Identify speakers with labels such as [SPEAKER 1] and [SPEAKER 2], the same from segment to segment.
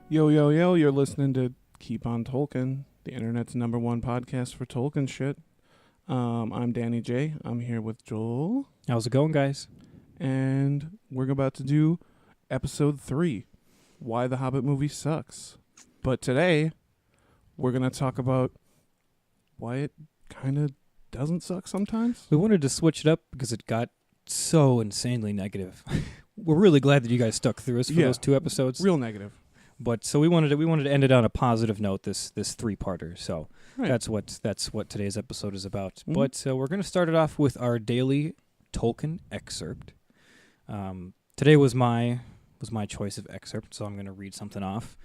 [SPEAKER 1] Yo, yo, yo, you're listening to Keep on Tolkien, the internet's #1 podcast for Tolkien shit. I'm Danny J. I'm here with Joel.
[SPEAKER 2] How's it going, guys?
[SPEAKER 1] And we're about to do episode 3, Why the Hobbit movie sucks. But today, we're going to talk about why it kind of doesn't suck sometimes.
[SPEAKER 2] We wanted to switch it up because it got so insanely negative. We're really glad that you guys stuck through us for those 2 episodes.
[SPEAKER 1] Real negative.
[SPEAKER 2] But so we wanted to end it on a positive note. This 3-parter. So
[SPEAKER 1] Right.
[SPEAKER 2] that's what today's episode is about.
[SPEAKER 1] Mhm.
[SPEAKER 2] But we're going to start it off with our daily Tolkien excerpt. Today was my choice of excerpt, so I'm going to read something off.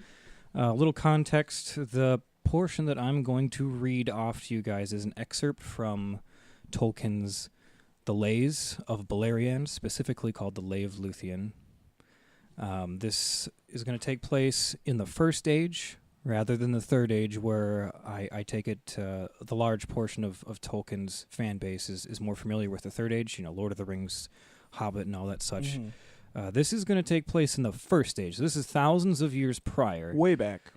[SPEAKER 2] A little context: the portion that I'm going to read off to you guys is an excerpt from Tolkien's The Lays of Beleriand, specifically called The Lay of Luthien. This is going to take place in the First Age rather than the Third Age, where I take it the large portion of Tolkien's fan base is more familiar with the Third Age, Lord of the Rings, Hobbit, and all that such.
[SPEAKER 1] Mhm.
[SPEAKER 2] This is going to take place in the First Age. This is thousands of years prior.
[SPEAKER 1] Way back.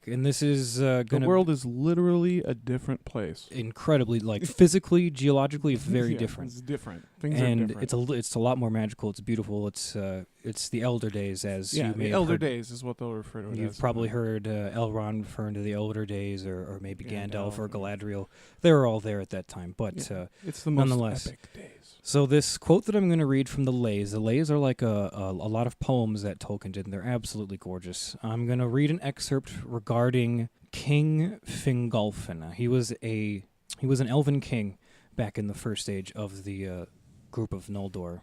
[SPEAKER 2] And this is going to...
[SPEAKER 1] The world is literally a different place.
[SPEAKER 2] Incredibly, physically, geologically, very
[SPEAKER 1] Yeah,
[SPEAKER 2] different.
[SPEAKER 1] It's different. Things are different.
[SPEAKER 2] And it's a lot more magical. It's beautiful. It's the Elder Days, as you may
[SPEAKER 1] the
[SPEAKER 2] have
[SPEAKER 1] Elder
[SPEAKER 2] heard.
[SPEAKER 1] Days is what they'll refer to it as.
[SPEAKER 2] You've probably heard Elrond referring to the Elder Days, or maybe Gandalf or
[SPEAKER 1] Gandalf.
[SPEAKER 2] Galadriel. They were all there at that time, but
[SPEAKER 1] it's the most
[SPEAKER 2] nonetheless.
[SPEAKER 1] epic days.
[SPEAKER 2] So this quote that I'm going to read from the Lays are like a lot of poems that Tolkien did, and they're absolutely gorgeous. I'm going to read an excerpt regarding King Fingolfin. He was an elven king back in the First Age of the group of Noldor,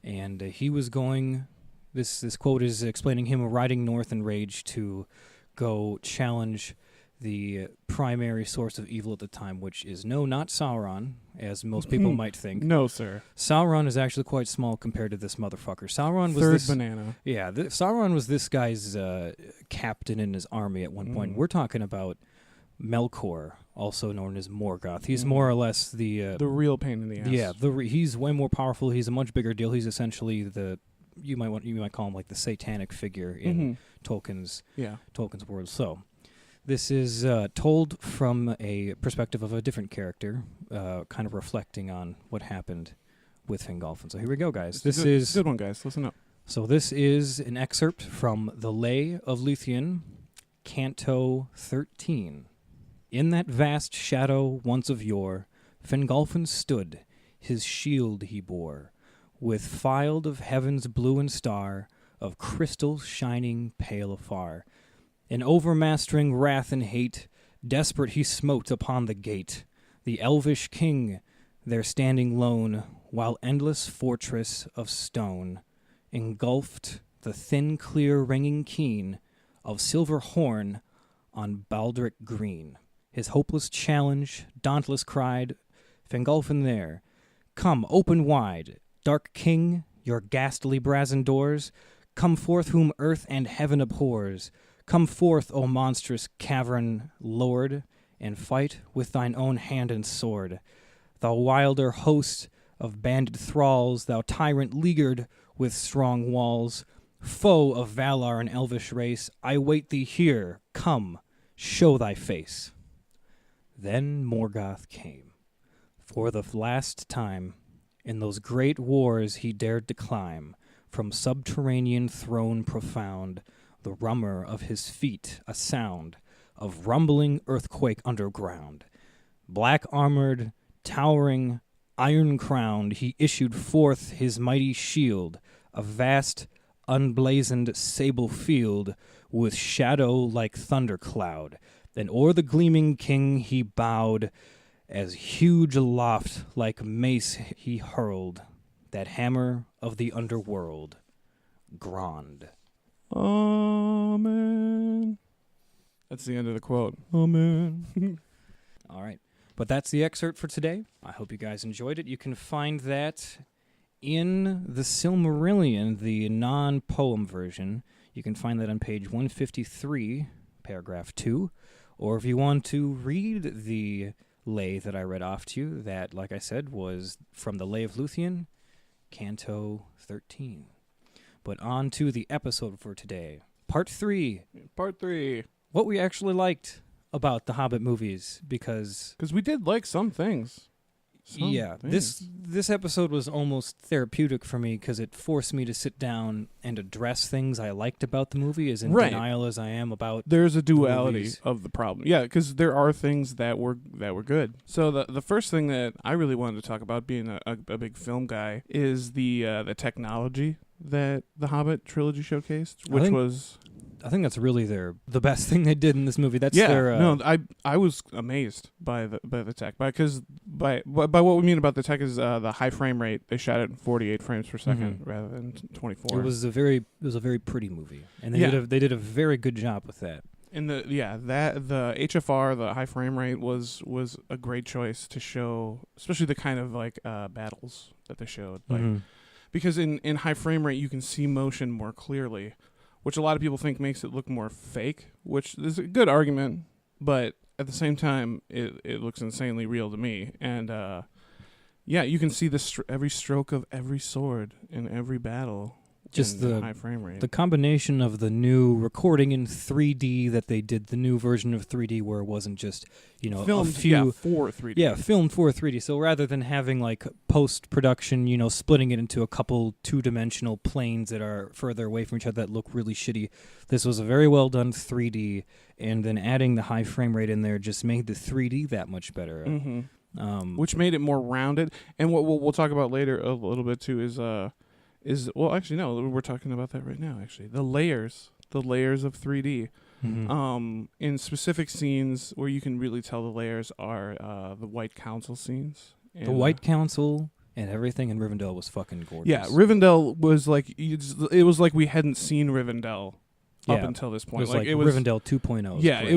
[SPEAKER 2] and he was going. This quote is explaining him riding north in rage to go challenge the primary source of evil at the time, which is not Sauron, as most people might think.
[SPEAKER 1] No, sir.
[SPEAKER 2] Sauron is actually quite small compared to this motherfucker. Sauron was
[SPEAKER 1] Third
[SPEAKER 2] this
[SPEAKER 1] banana.
[SPEAKER 2] Yeah, Sauron was this guy's captain in his army at one point. We're talking about Melkor, also known as Morgoth. He's more or less the
[SPEAKER 1] real pain in the ass.
[SPEAKER 2] Yeah, he's way more powerful. He's a much bigger deal. He's essentially you might call him like the satanic figure in Tolkien's world. So this is told from a perspective of a different character, kind of reflecting on what happened with Fingolfin. So here we go, guys. This is
[SPEAKER 1] a good one, guys. Listen up.
[SPEAKER 2] So this is an excerpt from The Lay of Luthien, Canto 13. In that vast shadow once of yore, Fingolfin stood, his shield he bore, with filed of heaven's blue and star, of crystal shining pale afar. In overmastering wrath and hate, desperate he smote upon the gate, the elvish king, there standing lone, while endless fortress of stone engulfed the thin, clear, ringing keen of silver horn on baldric green. His hopeless challenge, dauntless cried, Fingolfin there, come, open wide, dark king, your ghastly brazen doors, come forth whom earth and heaven abhors. Come forth, O monstrous cavern lord, and fight with thine own hand and sword. Thou wilder host of banded thralls, thou tyrant leaguered with strong walls, foe of Valar and elvish race, I wait thee here. Come, show thy face. Then Morgoth came. For the last time, in those great wars he dared to climb, from subterranean throne profound, the rummer of his feet a sound of rumbling earthquake underground. Black-armored, towering, iron-crowned, he issued forth his mighty shield, a vast, unblazoned sable field, with shadow like thundercloud. And o'er the gleaming king he bowed, as huge aloft like mace he hurled, that hammer of the underworld, Grond.
[SPEAKER 1] Amen. That's the end of the quote. Amen.
[SPEAKER 2] All right. But that's the excerpt for today. I hope you guys enjoyed it. You can find that in the Silmarillion, the non-poem version. You can find that on page 153, paragraph 2. Or if you want to read the lay that I read off to you, that, like I said, was from the Lay of Luthien, Canto 13. But on to the episode for today. Part 3.
[SPEAKER 1] Part 3.
[SPEAKER 2] What we actually liked about the Hobbit movies, because
[SPEAKER 1] we did like some things.
[SPEAKER 2] This episode was almost therapeutic for me because it forced me to sit down and address things I liked about the movie, as in denial as I am about.
[SPEAKER 1] There's a duality of the problem. Yeah, because there are things that were good. So the first thing that I really wanted to talk about, being a big film guy, is the technology that the Hobbit trilogy showcased, which was.
[SPEAKER 2] I think that's really the best thing they did in this movie. That's
[SPEAKER 1] I was amazed by the tech, because by what we mean about the tech is the high frame rate. They shot it in 48 frames per second rather than 24.
[SPEAKER 2] It was a very pretty movie, and they did a very good job with that.
[SPEAKER 1] And the HFR, the high frame rate, was a great choice to show, especially the kind of like battles that they showed, because in high frame rate you can see motion more clearly, which a lot of people think makes it look more fake, which is a good argument, but at the same time, it looks insanely real to me. And you can see every stroke of every sword in every battle.
[SPEAKER 2] Just the
[SPEAKER 1] high frame rate.
[SPEAKER 2] The combination of the new recording in 3D that they did, the new version of 3D where it wasn't just,
[SPEAKER 1] filmed for 3D.
[SPEAKER 2] Yeah, filmed for 3D. So rather than having like post-production, splitting it into a couple two-dimensional planes that are further away from each other that look really shitty, this was a very well done 3D, and then adding the high frame rate in there just made the 3D that much better.
[SPEAKER 1] Mm-hmm. Which made it more rounded. And what we'll talk about later a little bit too is actually no, we're talking about that right now. Actually, the layers of 3D. In specific scenes where you can really tell the layers are the White Council scenes.
[SPEAKER 2] The White Council and everything in Rivendell was fucking gorgeous.
[SPEAKER 1] Yeah, Rivendell was like it was like we hadn't seen Rivendell up until this point.
[SPEAKER 2] It was Rivendell 2.0.
[SPEAKER 1] Yeah, it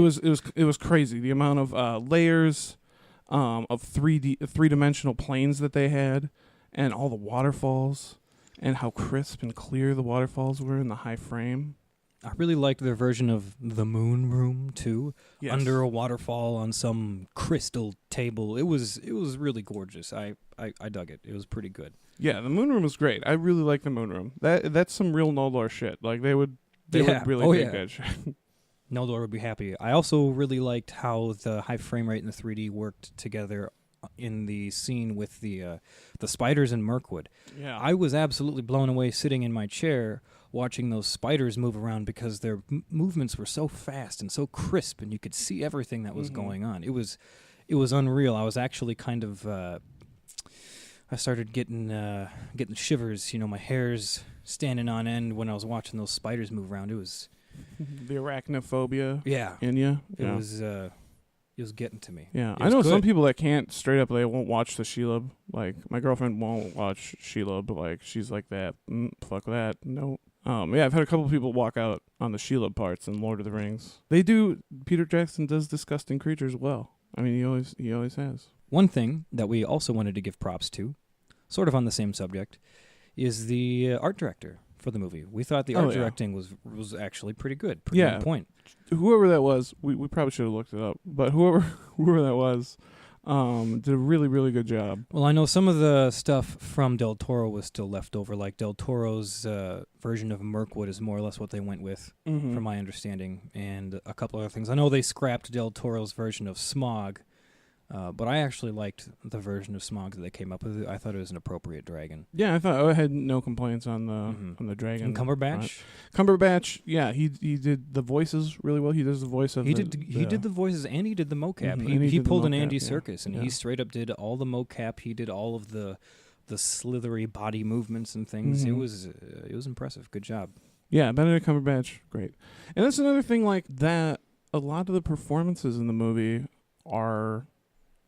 [SPEAKER 1] was crazy, the amount of layers of three-dimensional planes that they had, and all the waterfalls. And how crisp and clear the waterfalls were in the high frame.
[SPEAKER 2] I really liked their version of the Moon Room too.
[SPEAKER 1] Yes.
[SPEAKER 2] Under a waterfall on some crystal table. It was really gorgeous. I dug it. It was pretty good.
[SPEAKER 1] Yeah, the Moon Room was great. I really like the Moon Room. That's some real Noldor shit. Like they would really take that shit.
[SPEAKER 2] Noldor would be happy. I also really liked how the high frame rate and the 3D worked together in the scene with the spiders in Mirkwood.
[SPEAKER 1] Yeah.
[SPEAKER 2] I was absolutely blown away sitting in my chair watching those spiders move around because their movements were so fast and so crisp, and you could see everything that was going on. It was unreal. I was actually kind of I started getting shivers. My hair's standing on end when I was watching those spiders move around. It was
[SPEAKER 1] the arachnophobia.
[SPEAKER 2] Yeah.
[SPEAKER 1] In you.
[SPEAKER 2] It was getting to me.
[SPEAKER 1] Yeah, I know some people that can't straight up. They won't watch the Shelob. Like my girlfriend won't watch Shelob. Like she's like that. Fuck that. No. I've had a couple of people walk out on the Shelob parts in Lord of the Rings. They do. Peter Jackson does disgusting creatures well. I mean, he always has.
[SPEAKER 2] One thing that we also wanted to give props to, sort of on the same subject, is the art director for the movie. We thought the art directing was actually pretty good. Pretty on point.
[SPEAKER 1] Whoever that was, we probably should have looked it up. But whoever that was, did a really, really good job.
[SPEAKER 2] Well, I know some of the stuff from Del Toro was still left over. Like Del Toro's version of Mirkwood is more or less what they went with, from my understanding, and a couple other things. I know they scrapped Del Toro's version of Smaug, but I actually liked the version of Smaug that they came up with. I thought it was an appropriate dragon.
[SPEAKER 1] Yeah, I had no complaints on the dragon.
[SPEAKER 2] And Cumberbatch?
[SPEAKER 1] Cumberbatch, yeah, he did the voices really well. He does the voice of
[SPEAKER 2] he did the voices and he did the mocap. He pulled an Andy Serkis, and he straight up did all the mocap. He did all of the slithery body movements and things. It was impressive. Good job.
[SPEAKER 1] Yeah, Benedict Cumberbatch, great. And that's another thing like that. A lot of the performances in the movie are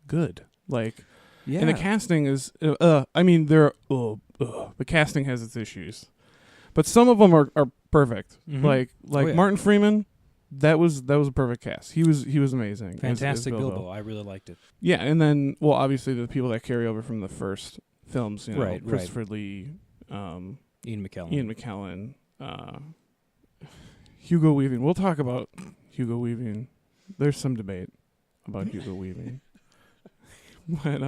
[SPEAKER 1] good. Like, and the casting is. The casting has its issues, but some of them are perfect. Like Martin Freeman, that was a perfect cast. He was amazing.
[SPEAKER 2] Fantastic as Bilbo. I really liked it.
[SPEAKER 1] Yeah, and then obviously the people that carry over from the first films, Christopher Lee,
[SPEAKER 2] Ian
[SPEAKER 1] McKellen, Hugo Weaving. We'll talk about Hugo Weaving. There's some debate about Hugo Weaving. But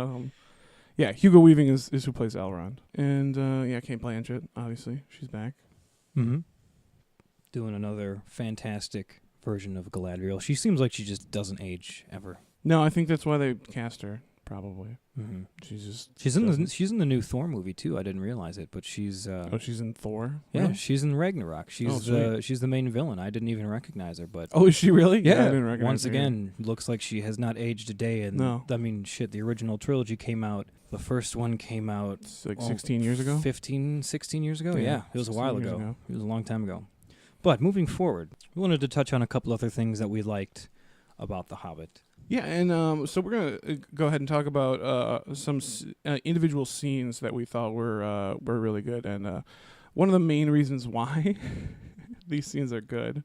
[SPEAKER 1] Hugo Weaving is who plays Elrond, and Kate Blanchett, obviously she's back.
[SPEAKER 2] doing another fantastic version of Galadriel. She seems like she just doesn't age ever.
[SPEAKER 1] No, I think that's why they cast her. Probably.
[SPEAKER 2] Mm-hmm.
[SPEAKER 1] She's
[SPEAKER 2] in the new Thor movie too. I didn't realize it, but she's
[SPEAKER 1] she's in Thor.
[SPEAKER 2] yeah,
[SPEAKER 1] Really?
[SPEAKER 2] she's in Ragnarok. She's the main villain. I didn't even recognize her, but
[SPEAKER 1] Oh, is she really?
[SPEAKER 2] yeah.
[SPEAKER 1] I didn't recognize
[SPEAKER 2] Once
[SPEAKER 1] her
[SPEAKER 2] again, looks like she has not aged a day. And
[SPEAKER 1] No.
[SPEAKER 2] I mean, shit. The original trilogy came out. The first one came out
[SPEAKER 1] It's like 16 years ago.
[SPEAKER 2] 16 years ago.
[SPEAKER 1] Yeah,
[SPEAKER 2] Yeah, it was a while
[SPEAKER 1] 16 years
[SPEAKER 2] ago.
[SPEAKER 1] ago.
[SPEAKER 2] It was a long time ago. But moving forward, we wanted to touch on a couple other things that we liked about The Hobbit.
[SPEAKER 1] Yeah, and so we're gonna go ahead and talk about some individual scenes that we thought were really good, and one of the main reasons why these scenes are good,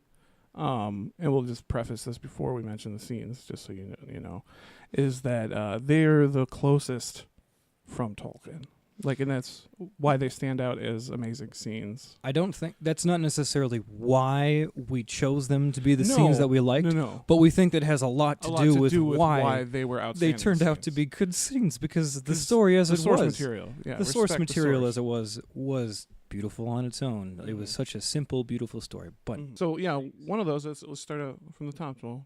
[SPEAKER 1] and we'll just preface this before we mention the scenes, just so you know, is that they're the closest from Tolkien. Like, and that's why they stand out as amazing scenes.
[SPEAKER 2] I don't think that's not necessarily why we chose them to be the scenes that we liked.
[SPEAKER 1] No.
[SPEAKER 2] But we think that has a lot to do with why
[SPEAKER 1] they were outstanding.
[SPEAKER 2] They turned out to be good scenes because the story as it was.
[SPEAKER 1] The source material. Yeah,
[SPEAKER 2] the source material
[SPEAKER 1] source.
[SPEAKER 2] as it was beautiful on its own. It was such a simple, beautiful story. But
[SPEAKER 1] So, yeah, one of those, let's start out from the top, Joel.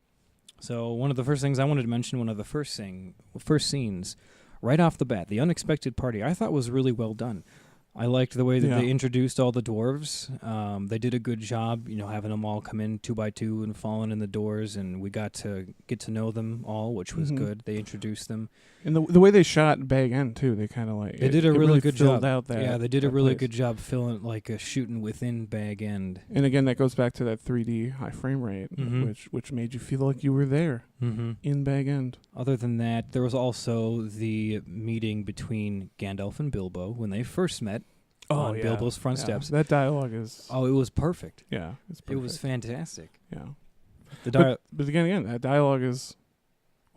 [SPEAKER 2] So one of the first things I wanted to mention, one of the first scenes, right off the bat, the unexpected party, I thought was really well done. I liked the way that they introduced all the dwarves. They did a good job, having them all come in 2 by 2 and falling in the doors, and we got to get to know them all, which was good. They introduced them.
[SPEAKER 1] And the way they shot Bag End, too, they kind of like...
[SPEAKER 2] They did a really good job.
[SPEAKER 1] Out that,
[SPEAKER 2] yeah, they did a really good job filling, shooting within Bag End.
[SPEAKER 1] And again, that goes back to that 3D high frame rate, which made you feel like you were there in Bag End.
[SPEAKER 2] Other than that, there was also the meeting between Gandalf and Bilbo when they first met on Bilbo's front steps.
[SPEAKER 1] That dialogue is...
[SPEAKER 2] Oh, it was perfect.
[SPEAKER 1] Yeah, it's perfect.
[SPEAKER 2] It was fantastic.
[SPEAKER 1] Yeah.
[SPEAKER 2] But
[SPEAKER 1] again, that dialogue is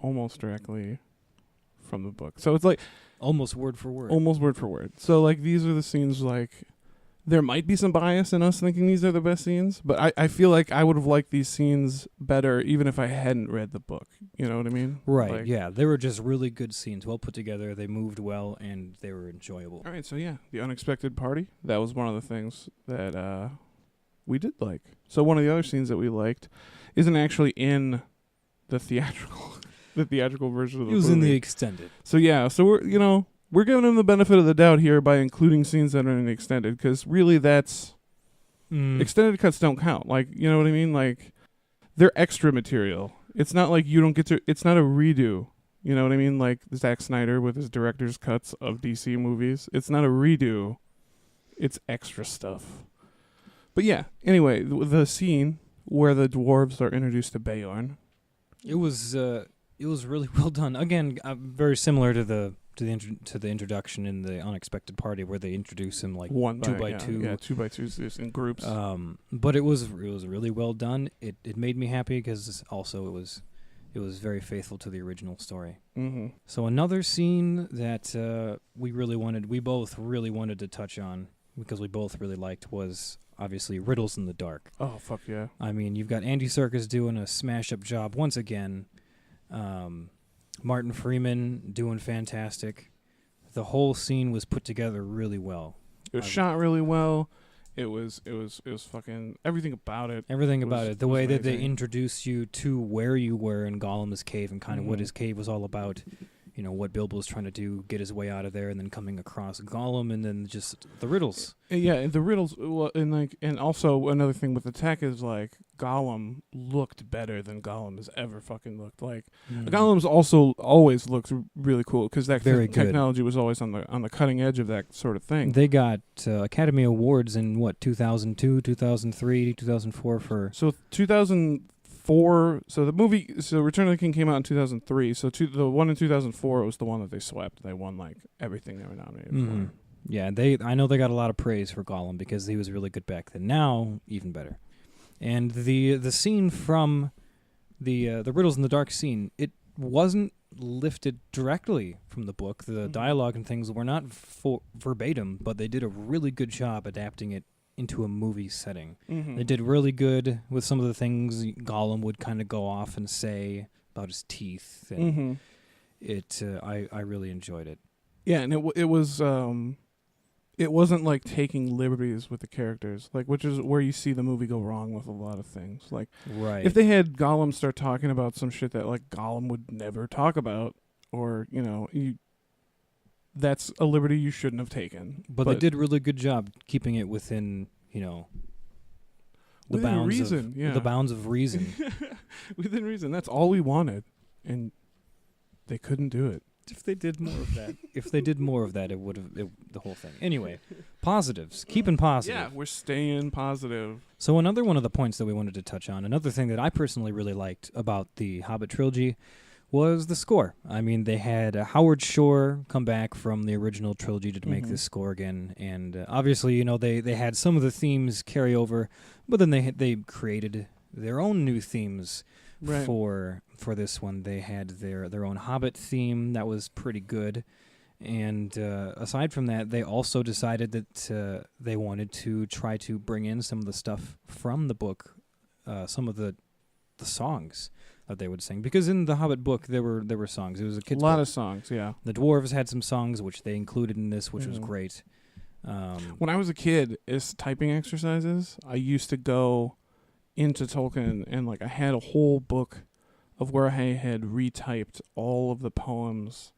[SPEAKER 1] almost directly from the book. So it's like...
[SPEAKER 2] Almost word for word.
[SPEAKER 1] Almost word for word. So, like, these are the scenes, like... There might be some bias in us thinking these are the best scenes, but I feel like I would have liked these scenes better even if I hadn't read the book. You know what I mean?
[SPEAKER 2] Right,
[SPEAKER 1] like,
[SPEAKER 2] yeah. They were just really good scenes, well put together. They moved well, and they were enjoyable.
[SPEAKER 1] All right, so yeah, the unexpected party. That was one of the things that we did like. So one of the other scenes that we liked isn't actually in the theatrical version of the movie.
[SPEAKER 2] It was in the extended.
[SPEAKER 1] So yeah, so we're giving them the benefit of the doubt here by including scenes that are in the extended, because really that's... Extended cuts don't count. Like, you know what I mean? Like, they're extra material. It's not like you don't get to... It's not a redo. You know what I mean? Like Zack Snyder with his director's cuts of DC movies. It's not a redo. It's extra stuff. But yeah, anyway, the scene where the dwarves are introduced to Beorn.
[SPEAKER 2] It was really well done. Again, very similar to the introduction in the unexpected party where they introduce him like 2 by 2.
[SPEAKER 1] Yeah, 2 by 2s in groups.
[SPEAKER 2] But it was really well done. It made me happy because also it was very faithful to the original story.
[SPEAKER 1] Mm-hmm.
[SPEAKER 2] So another scene that we both really wanted to touch on because we both really liked was obviously Riddles in the Dark.
[SPEAKER 1] Oh, fuck yeah.
[SPEAKER 2] I mean, you've got Andy Serkis doing a smash-up job once again. Martin Freeman doing fantastic. The whole scene was put together really well.
[SPEAKER 1] It was shot really well. It was fucking everything about it.
[SPEAKER 2] Everything about it. The way
[SPEAKER 1] amazing.
[SPEAKER 2] that they introduced you to where you were in Gollum's cave and kind of what his cave was all about. What Bilbo's trying to do, get his way out of there, and then coming across Gollum, and then just the riddles.
[SPEAKER 1] Yeah, and the riddles, and also another thing with the tech is like Gollum looked better than Gollum has ever fucking looked. Like Gollum's also always looked really cool because that technology was always on the cutting edge of that sort of thing.
[SPEAKER 2] They got Academy Awards in 2002, 2003, 2004 for
[SPEAKER 1] 2004. So the movie, Return of the King came out in 2003. So the one in 2004 was the one that they swept. They won like everything they were nominated for.
[SPEAKER 2] Yeah, I know they got a lot of praise for Gollum because he was really good back then. Now, even better. And the scene from the Riddles in the Dark scene, it wasn't lifted directly from the book. The dialogue and things were not verbatim, but they did a really good job adapting it into a movie setting. They did really good with some of the things Gollum would kind of go off and say about his teeth. And I really enjoyed it.
[SPEAKER 1] Yeah, and it was it wasn't like taking liberties with the characters, like, which is where you see the movie go wrong with a lot of things. Like,
[SPEAKER 2] Right.
[SPEAKER 1] if they had Gollum start talking about some shit that like Gollum would never talk about, or that's a liberty you shouldn't have taken.
[SPEAKER 2] But they did a really good job keeping it within, the
[SPEAKER 1] within
[SPEAKER 2] bounds
[SPEAKER 1] reason,
[SPEAKER 2] of
[SPEAKER 1] yeah.
[SPEAKER 2] the bounds of reason.
[SPEAKER 1] Within reason. That's all we wanted, and they couldn't do it.
[SPEAKER 2] If they did more of that, it would have the whole thing. Anyway, positives. Keeping positive.
[SPEAKER 1] Yeah, we're staying positive.
[SPEAKER 2] So another one of the points that we wanted to touch on, another thing that I personally really liked about the Hobbit trilogy was the score. I mean, they had Howard Shore come back from the original trilogy to make this score again, and obviously, they had some of the themes carry over, but then they created their own new themes.
[SPEAKER 1] Right.
[SPEAKER 2] For this one, they had their own Hobbit theme that was pretty good, and aside from that, they also decided that they wanted to try to bring in some of the stuff from the book, some of the songs that they would sing, because in the Hobbit book there were songs. It was a kid's
[SPEAKER 1] lot
[SPEAKER 2] book.
[SPEAKER 1] of songs, yeah.
[SPEAKER 2] The dwarves had some songs which they included in this, which was great.
[SPEAKER 1] When I was a kid, as typing exercises, I used to go into Tolkien, and like I had a whole book of where I had retyped all of the poems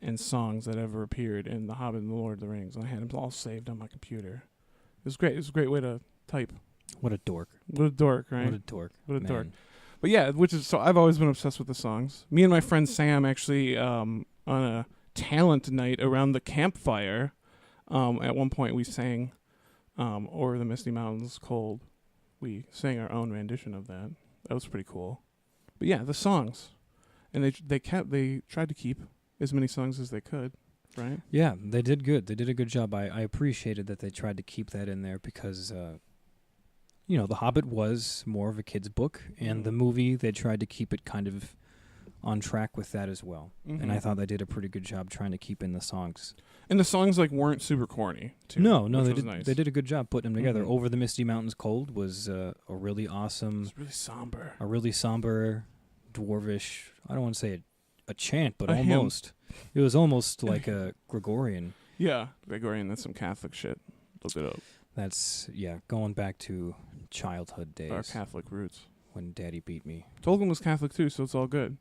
[SPEAKER 1] and songs that ever appeared in The Hobbit and The Lord of the Rings. And I had them all saved on my computer. It was great. It was a great way to type.
[SPEAKER 2] What a dork.
[SPEAKER 1] What a dork, right?
[SPEAKER 2] What a dork.
[SPEAKER 1] What a
[SPEAKER 2] man.
[SPEAKER 1] dork. But yeah, so I've always been obsessed with the songs. Me and my friend Sam actually, on a talent night around the campfire, at one point we sang Over the Misty Mountains Cold. We sang our own rendition of that. That was pretty cool. But yeah, the songs, and they tried to keep as many songs as they could, right?
[SPEAKER 2] Yeah, they did good. They did a good job. I appreciated that they tried to keep that in there because, The Hobbit was more of a kid's book, and the movie, they tried to keep it kind of on track with that as well.
[SPEAKER 1] Mm-hmm.
[SPEAKER 2] And I thought they did a pretty good job trying to keep in the songs.
[SPEAKER 1] And the songs weren't super corny, too.
[SPEAKER 2] No,
[SPEAKER 1] they
[SPEAKER 2] did.
[SPEAKER 1] Nice.
[SPEAKER 2] They did a good job putting them together.
[SPEAKER 1] Mhm.
[SPEAKER 2] Over the Misty Mountains Cold was a really awesome,
[SPEAKER 1] It's really somber.
[SPEAKER 2] a really somber, dwarvish. I don't want to say a chant, but
[SPEAKER 1] A hymn.
[SPEAKER 2] almost. It was almost like a Gregorian.
[SPEAKER 1] Yeah, Gregorian. That's some Catholic shit. Look it up.
[SPEAKER 2] That's going back to childhood days.
[SPEAKER 1] Our Catholic roots.
[SPEAKER 2] When Daddy beat me.
[SPEAKER 1] Tolkien was Catholic too, so it's all good.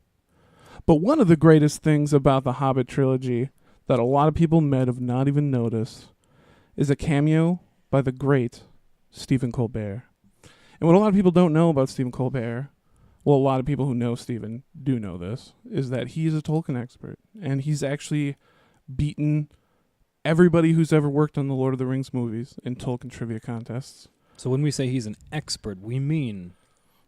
[SPEAKER 1] But one of the greatest things about the Hobbit trilogy that a lot of people might have not even noticed is a cameo by the great Stephen Colbert. And what a lot of people don't know about Stephen Colbert, well, a lot of people who know Stephen do know this, is that he's a Tolkien expert. And he's actually beaten everybody who's ever worked on the Lord of the Rings movies in Tolkien trivia contests.
[SPEAKER 2] So when we say he's an expert, we mean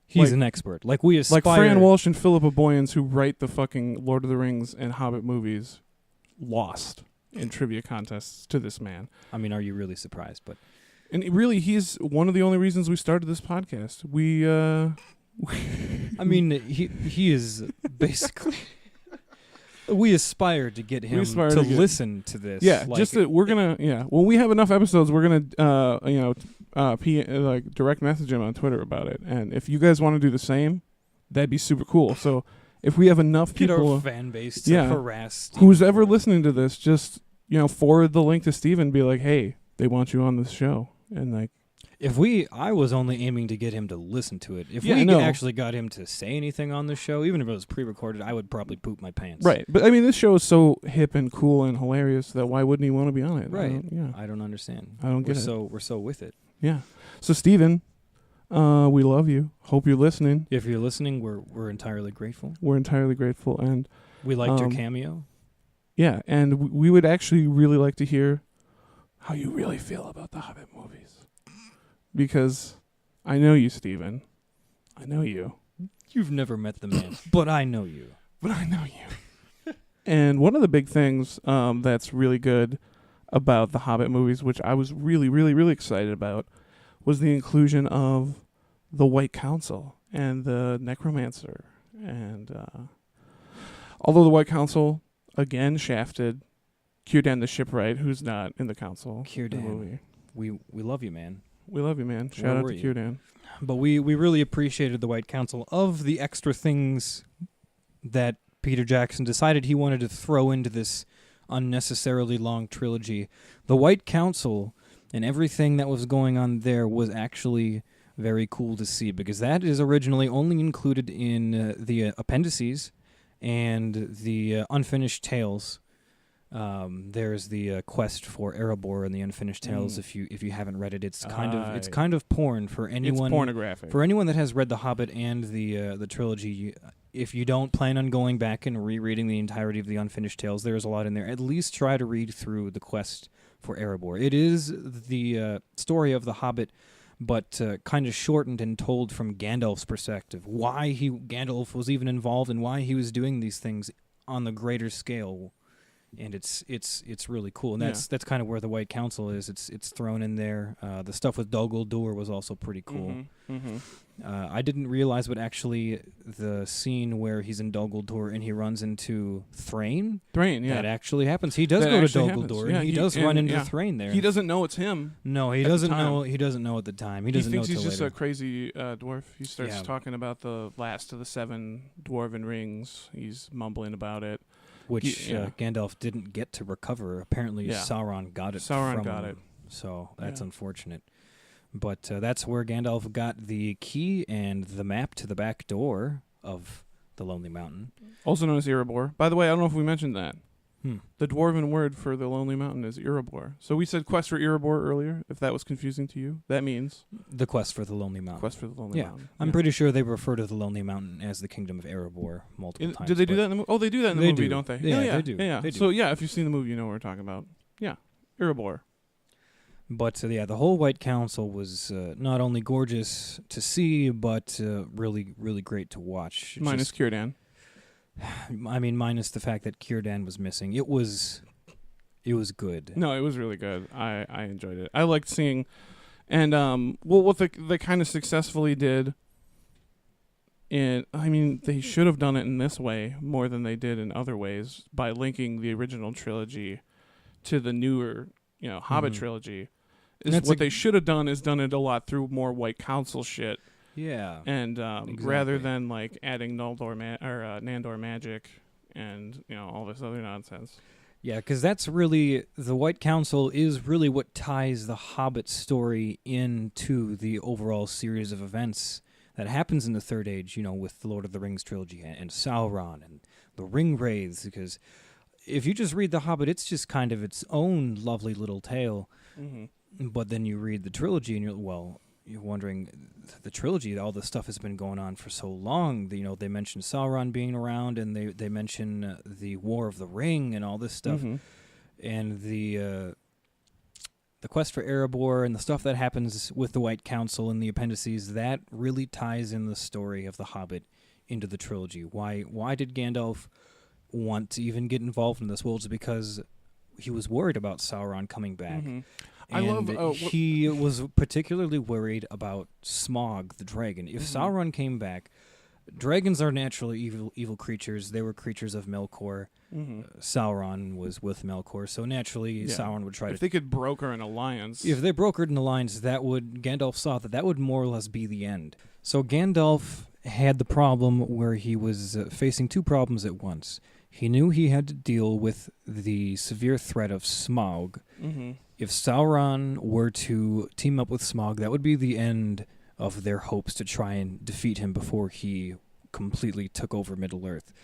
[SPEAKER 2] he's an expert. Like we aspire.
[SPEAKER 1] Like Fran Walsh and Philippa Boyens, who write the fucking Lord of the Rings and Hobbit movies, lost in trivia contests to this man.
[SPEAKER 2] I mean, are you really surprised? But
[SPEAKER 1] And really, he's one of the only reasons we started this podcast.
[SPEAKER 2] I mean, he is basically. We aspired to get him to listen to this.
[SPEAKER 1] Yeah,
[SPEAKER 2] like,
[SPEAKER 1] just that we're gonna. Yeah, when we have enough episodes, we're gonna direct message him on Twitter about it. And if you guys want to do the same, that'd be super cool. So if we have enough
[SPEAKER 2] get
[SPEAKER 1] people,
[SPEAKER 2] our fan base to harass Stephen
[SPEAKER 1] who's ever listening to this, just forward the link to Steven and be like, hey, they want you on this show, and like.
[SPEAKER 2] I was only aiming to get him to listen to it. If we actually got him to say anything on the show, even if it was pre-recorded, I would probably poop my pants.
[SPEAKER 1] Right. But I mean, this show is so hip and cool and hilarious that why wouldn't he want to be on it?
[SPEAKER 2] Right. I don't understand.
[SPEAKER 1] I don't get it.
[SPEAKER 2] We're so with it.
[SPEAKER 1] Yeah. So Steven, we love you. Hope you're listening.
[SPEAKER 2] If you're listening, we're entirely grateful.
[SPEAKER 1] We're entirely grateful, and
[SPEAKER 2] we liked your cameo.
[SPEAKER 1] Yeah, and we would actually really like to hear how you really feel about the Hobbit movies. Because I know you, Steven. I know you.
[SPEAKER 2] You've never met the man, but I know you.
[SPEAKER 1] But I know you. And one of the big things that's really good about the Hobbit movies, which I was really, really, really excited about, was the inclusion of the White Council and the Necromancer. And although the White Council, again, shafted Círdan the Shipwright, who's not in the council.
[SPEAKER 2] Círdan. We love you, man.
[SPEAKER 1] We love you, man. Shout out to Círdan.
[SPEAKER 2] But we really appreciated the White Council of the extra things that Peter Jackson decided he wanted to throw into this unnecessarily long trilogy. The White Council and everything that was going on there was actually very cool to see, because that is originally only included in the appendices and the unfinished tales. There's the quest for Erebor and the Unfinished Tales. If you haven't read it, it's kind of porn for anyone.
[SPEAKER 1] It's pornographic
[SPEAKER 2] For anyone that has read The Hobbit and the trilogy. If you don't plan on going back and rereading the entirety of the Unfinished Tales, there is a lot in there. At least try to read through the quest for Erebor. It is the story of the Hobbit, but kind of shortened and told from Gandalf's perspective. Why Gandalf was even involved and why he was doing these things on the greater scale. And it's really cool, and that's kind of where the White Council is. It's thrown in there. The stuff with Dol Guldur was also pretty cool. I didn't realize, but actually, the scene where he's in Dol Guldur and he runs into Thrain, that actually happens. He does go to Dol Guldur, and he does run into Thrain there.
[SPEAKER 1] He doesn't know it's him.
[SPEAKER 2] No, he doesn't know. He doesn't know at the time. He doesn't know.
[SPEAKER 1] He thinks he's just
[SPEAKER 2] later.
[SPEAKER 1] a crazy dwarf. He starts talking about the last of the 7 dwarven rings. He's mumbling about it.
[SPEAKER 2] Which Gandalf didn't get to recover. Apparently, Sauron got it.
[SPEAKER 1] Sauron got it.
[SPEAKER 2] So that's unfortunate. But that's where Gandalf got the key and the map to the back door of the Lonely Mountain.
[SPEAKER 1] Also known as Erebor. By the way, I don't know if we mentioned that. The dwarven word for the Lonely Mountain is Erebor. So we said quest for Erebor earlier. If that was confusing to you, that means
[SPEAKER 2] the quest for the Lonely Mountain.
[SPEAKER 1] Quest for the Lonely Mountain.
[SPEAKER 2] I'm pretty sure they refer to the Lonely Mountain as the Kingdom of Erebor multiple times.
[SPEAKER 1] Did they do that in the movie? Oh, they do that in the movie, don't they?
[SPEAKER 2] Yeah, they do.
[SPEAKER 1] Yeah.
[SPEAKER 2] They do.
[SPEAKER 1] So if you've seen the movie, you know what we're talking about. Yeah, Erebor.
[SPEAKER 2] But the whole White Council was not only gorgeous to see, but really, really great to watch.
[SPEAKER 1] Minus Círdan.
[SPEAKER 2] I mean, minus the fact that Círdan was missing. It was good.
[SPEAKER 1] No, it was really good. I enjoyed it. I liked seeing, and what they kind of successfully did. They should have done it in this way more than they did in other ways by linking the original trilogy to the newer, Hobbit trilogy. What they should have done is done it a lot through more White Council shit.
[SPEAKER 2] Yeah,
[SPEAKER 1] and rather than like adding Nandor magic and all this other nonsense.
[SPEAKER 2] Yeah, because that's really the White Council is really what ties the Hobbit story into the overall series of events that happens in the Third Age. With the Lord of the Rings trilogy and Sauron and the Ringwraiths. Because if you just read the Hobbit, it's just kind of its own lovely little tale. But then you read the trilogy, and you're wondering, the trilogy, all this stuff has been going on for so long. They mention Sauron being around, and they mention the War of the Ring and all this stuff, and the quest for Erebor and the stuff that happens with the White Council and the appendices. That really ties in the story of the Hobbit into the trilogy. Why did Gandalf want to even get involved in this? Well, it's because he was worried about Sauron coming back. He was particularly worried about Smaug the dragon. If Sauron came back, dragons are naturally evil creatures. They were creatures of Melkor. Sauron was with Melkor, so naturally Sauron would try
[SPEAKER 1] if they could broker an alliance.
[SPEAKER 2] If they brokered an alliance, Gandalf saw that would more or less be the end. So Gandalf had the problem where he was facing two problems at once. He knew he had to deal with the severe threat of Smaug. If Sauron were to team up with Smaug, that would be the end of their hopes to try and defeat him before he completely took over Middle-earth.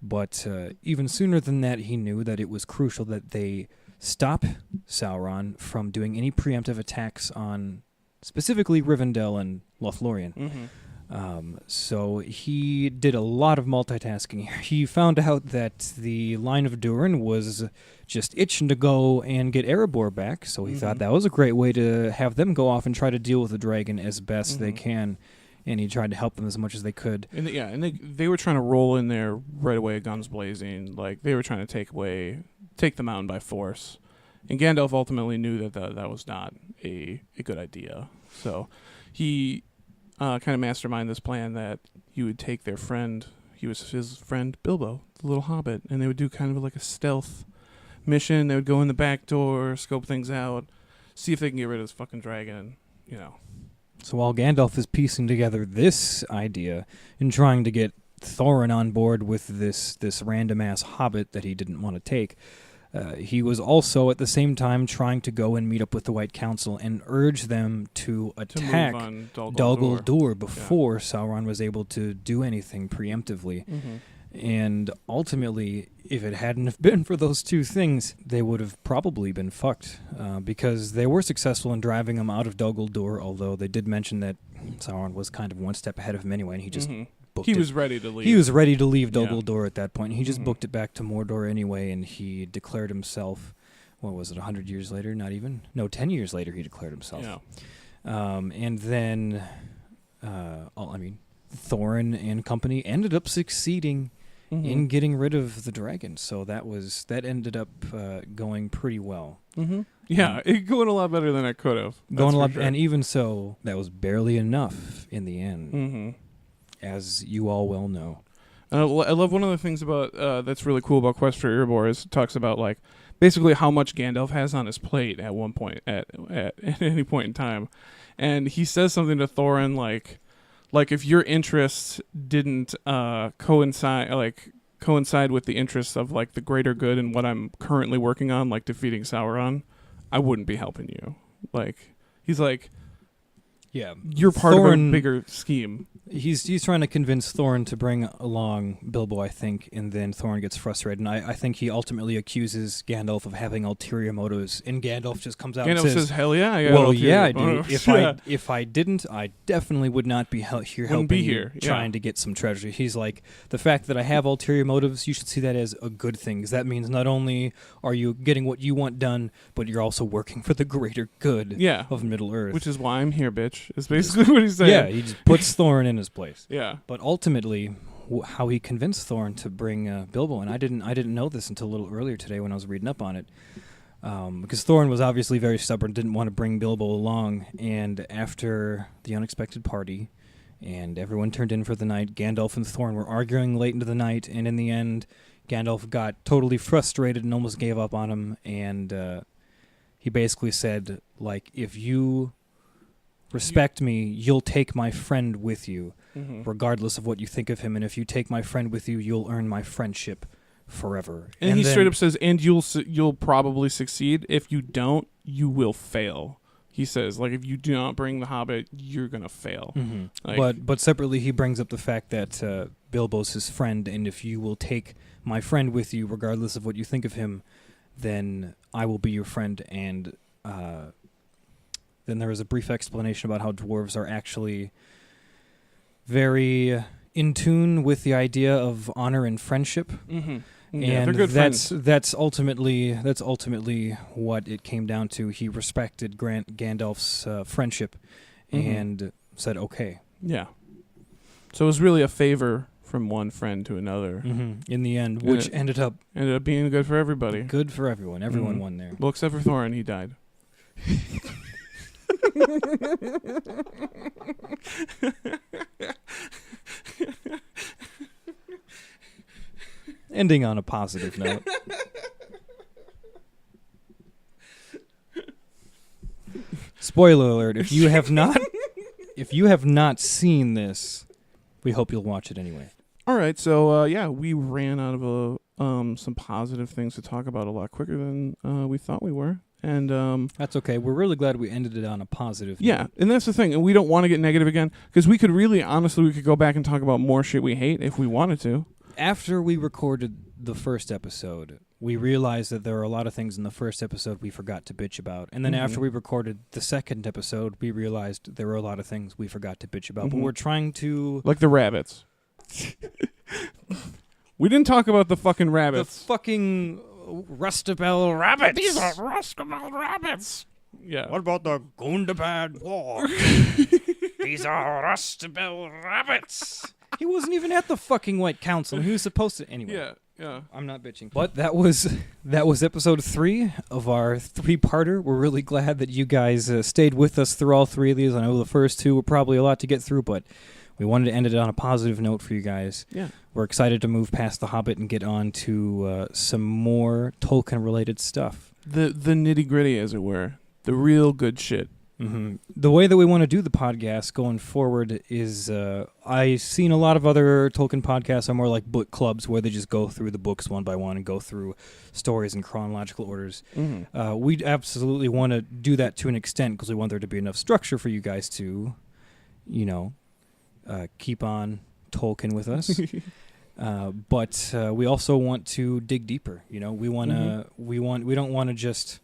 [SPEAKER 2] But even sooner than that, he knew that it was crucial that they stop Sauron from doing any preemptive attacks on specifically Rivendell and Lothlorien. So he did a lot of multitasking here. He found out that the line of Durin was just itching to go and get Erebor back, so he thought that was a great way to have them go off and try to deal with the dragon as best they can, and he tried to help them as much as they could.
[SPEAKER 1] And they were trying to roll in there right away, guns blazing, like they were trying to take the mountain by force. And Gandalf ultimately knew that was not a good idea. So he kind of masterminded this plan that you would take their friend, he was his friend Bilbo, the little hobbit, and they would do kind of like a stealth mission. They would go in the back door, scope things out, see if they can get rid of this fucking dragon,
[SPEAKER 2] So while Gandalf is piecing together this idea and trying to get Thorin on board with this random-ass hobbit that he didn't want to take, He was also at the same time trying to go and meet up with the White Council and urge them to attack
[SPEAKER 1] move on Dol
[SPEAKER 2] Guldur before Sauron was able to do anything preemptively.
[SPEAKER 1] Mm-hmm.
[SPEAKER 2] And ultimately, if it hadn't have been for those two things, they would have probably been fucked, because they were successful in driving him out of Dol Guldur, although they did mention that Sauron was kind of one step ahead of him anyway, and he just booked it.
[SPEAKER 1] He was ready to leave.
[SPEAKER 2] He was ready to leave Dol
[SPEAKER 1] Yeah.
[SPEAKER 2] Guldur at that point. He just booked it back to Mordor anyway, and he declared himself, what was it, 100 years later? Not even? No, 10 years later he declared himself.
[SPEAKER 1] Yeah.
[SPEAKER 2] And then, Thorin and company ended up succeeding in getting rid of the dragon. So that ended up going pretty well.
[SPEAKER 1] Mm-hmm. Yeah, it going a lot better than it could have.
[SPEAKER 2] Going a lot, and even so, that was barely enough in the end, as you all well know.
[SPEAKER 1] And I love one of the things about that's really cool about Quest for Erebor is it talks about like basically how much Gandalf has on his plate at one point at any point in time, and he says something to Thorin like if your interests didn't coincide with the interests of like the greater good and what I'm currently working on, like defeating Sauron, I wouldn't be helping you. Like he's like,
[SPEAKER 2] yeah,
[SPEAKER 1] you're part of a bigger scheme.
[SPEAKER 2] He's trying to convince Thorin to bring along Bilbo, I think, and then Thorin gets frustrated, and I think he ultimately accuses Gandalf of having ulterior motives, and Gandalf just comes out and says,
[SPEAKER 1] "Hell yeah, I got
[SPEAKER 2] well,
[SPEAKER 1] ulterior
[SPEAKER 2] yeah, I do.
[SPEAKER 1] motives."
[SPEAKER 2] If I didn't, I definitely would not be here helping you trying to get some treasure. He's like, the fact that I have ulterior motives, you should see that as a good thing, because that means not only are you getting what you want done, but you're also working for the greater good of Middle-earth.
[SPEAKER 1] Which is why I'm here, bitch, is basically what he's saying.
[SPEAKER 2] Yeah, he just puts Thorin in his place.
[SPEAKER 1] Yeah.
[SPEAKER 2] But ultimately, how he convinced Thorin to bring Bilbo, and I didn't know this until a little earlier today when I was reading up on it, because Thorin was obviously very stubborn, didn't want to bring Bilbo along, and after the unexpected party, and everyone turned in for the night, Gandalf and Thorin were arguing late into the night, and in the end, Gandalf got totally frustrated and almost gave up on him, and he basically said, like, if you respect me, you'll take my friend with you, regardless of what you think of him. And if you take my friend with you, you'll earn my friendship forever.
[SPEAKER 1] And he straight up says, and you'll probably succeed. If you don't, you will fail. He says, like, if you do not bring the Hobbit, you're going to fail. Like,
[SPEAKER 2] but separately, he brings up the fact that Bilbo's his friend, and if you will take my friend with you, regardless of what you think of him, then I will be your friend. And then there was a brief explanation about how dwarves are actually very in tune with the idea of honor and friendship.
[SPEAKER 1] Yeah,
[SPEAKER 2] and
[SPEAKER 1] they're good friends.
[SPEAKER 2] That's ultimately what it came down to. He respected Gandalf's friendship and said, okay.
[SPEAKER 1] Yeah. So it was really a favor from one friend to another.
[SPEAKER 2] In the end, which ended up
[SPEAKER 1] being good for everybody.
[SPEAKER 2] Good for everyone. Everyone won there.
[SPEAKER 1] Well, except for Thorin, he died.
[SPEAKER 2] Ending on a positive note. Spoiler alert, if you have not seen this, we hope you'll watch it anyway.
[SPEAKER 1] All right, so we ran out of some positive things to talk about a lot quicker than we thought we were. And
[SPEAKER 2] that's okay. We're really glad we ended it on a positive note.
[SPEAKER 1] Yeah, and that's the thing. And we don't want to get negative again, because we could really, honestly, we could go back and talk about more shit we hate if we wanted to.
[SPEAKER 2] After we recorded the first episode, we realized that there were a lot of things in the first episode we forgot to bitch about. And then after we recorded the second episode, we realized there were a lot of things we forgot to bitch about. But we're trying to...
[SPEAKER 1] Like the rabbits. We didn't talk about the fucking rabbits.
[SPEAKER 2] The fucking Rustabel rabbits.
[SPEAKER 1] These are Rustabel rabbits. Yeah.
[SPEAKER 2] What about the Gundabad War? These are Rustabel rabbits. He wasn't even at the fucking White Council. He was supposed to... Anyway.
[SPEAKER 1] Yeah.
[SPEAKER 2] I'm not bitching. But that was episode 3 of our 3-parter. We're really glad that you guys stayed with us through all 3 of these. I know the first 2 were probably a lot to get through, but we wanted to end it on a positive note for you guys.
[SPEAKER 1] Yeah.
[SPEAKER 2] We're excited to move past The Hobbit and get on to some more Tolkien-related stuff.
[SPEAKER 1] The nitty-gritty, as it were. The real good shit.
[SPEAKER 2] Mm-hmm. The way that we want to do the podcast going forward is I've seen a lot of other Tolkien podcasts are more like book clubs where they just go through the books one by one and go through stories in chronological orders.
[SPEAKER 1] Mm-hmm.
[SPEAKER 2] We absolutely want to do that to an extent because we want there to be enough structure for you guys to, keep on Tolkien with us. But we also want to dig deeper. We want to. We don't want to just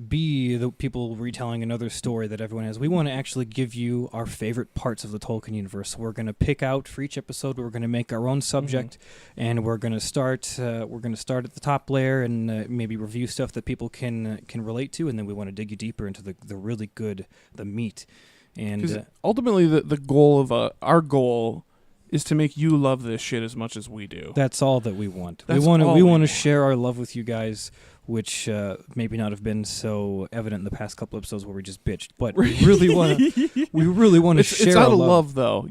[SPEAKER 2] be the people retelling another story that everyone has. We want to actually give you our favorite parts of the Tolkien universe. We're going to pick out for each episode. We're going to make our own subject, and we're going to start. We're going to start at the top layer and maybe review stuff that people can relate to, and then we want to dig you deeper into the really good, the meat. And
[SPEAKER 1] ultimately, the goal of our goal is to make you love this shit as much as we do.
[SPEAKER 2] That's all that we want.
[SPEAKER 1] We
[SPEAKER 2] want to share our love with you guys, which maybe not have been so evident in the past couple episodes where we just bitched, but we really want to share.
[SPEAKER 1] It's out
[SPEAKER 2] our
[SPEAKER 1] of love, though,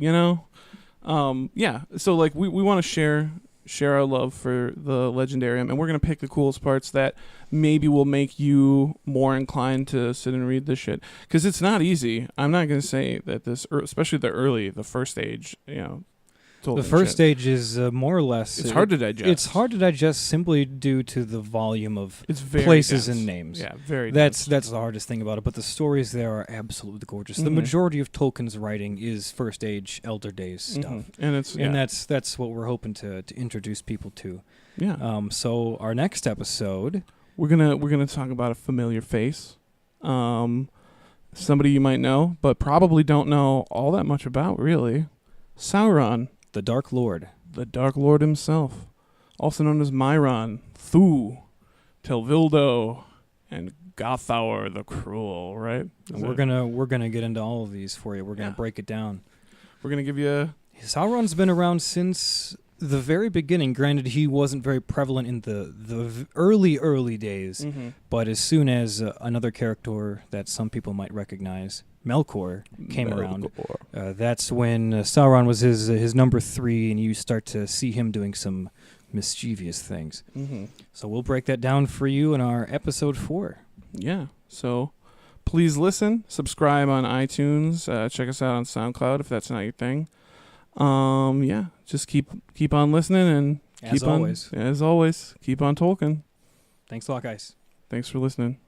[SPEAKER 1] Yeah. So we want to share our love for the Legendarium, and we're gonna pick the coolest parts that maybe will make you more inclined to sit and read this shit. Because it's not easy. I'm not gonna say that this, especially the first age,
[SPEAKER 2] The first stage is more or less...
[SPEAKER 1] It's hard to digest.
[SPEAKER 2] It's hard to digest simply due to the volume of
[SPEAKER 1] dense.
[SPEAKER 2] places and names.
[SPEAKER 1] Yeah, very
[SPEAKER 2] That's
[SPEAKER 1] dense.
[SPEAKER 2] the hardest thing about it, but the stories there are absolutely gorgeous. The majority of Tolkien's writing is First Age, Elder Days stuff.
[SPEAKER 1] And
[SPEAKER 2] that's what we're hoping to introduce people to.
[SPEAKER 1] Yeah.
[SPEAKER 2] So our next episode...
[SPEAKER 1] We're gonna talk about a familiar face. Somebody you might know, but probably don't know all that much about, really. Sauron.
[SPEAKER 2] The Dark Lord.
[SPEAKER 1] The Dark Lord himself. Also known as Myron, Thu, Telvildo, and Gothaur the Cruel, right?
[SPEAKER 2] And we're gonna get into all of these for you. We're gonna break it down.
[SPEAKER 1] We're gonna give you
[SPEAKER 2] Sauron's been around since the very beginning. Granted, he wasn't very prevalent in the early days, but as soon as another character that some people might recognize, Melkor, came around, that's when Sauron was his number 3, and you start to see him doing some mischievous things. So we'll break that down for you in our episode 4.
[SPEAKER 1] Yeah. So please listen, subscribe on iTunes, check us out on SoundCloud if that's not your thing. Just keep on listening and
[SPEAKER 2] as always,
[SPEAKER 1] keep on Tolkien.
[SPEAKER 2] Thanks a lot, guys.
[SPEAKER 1] Thanks for listening.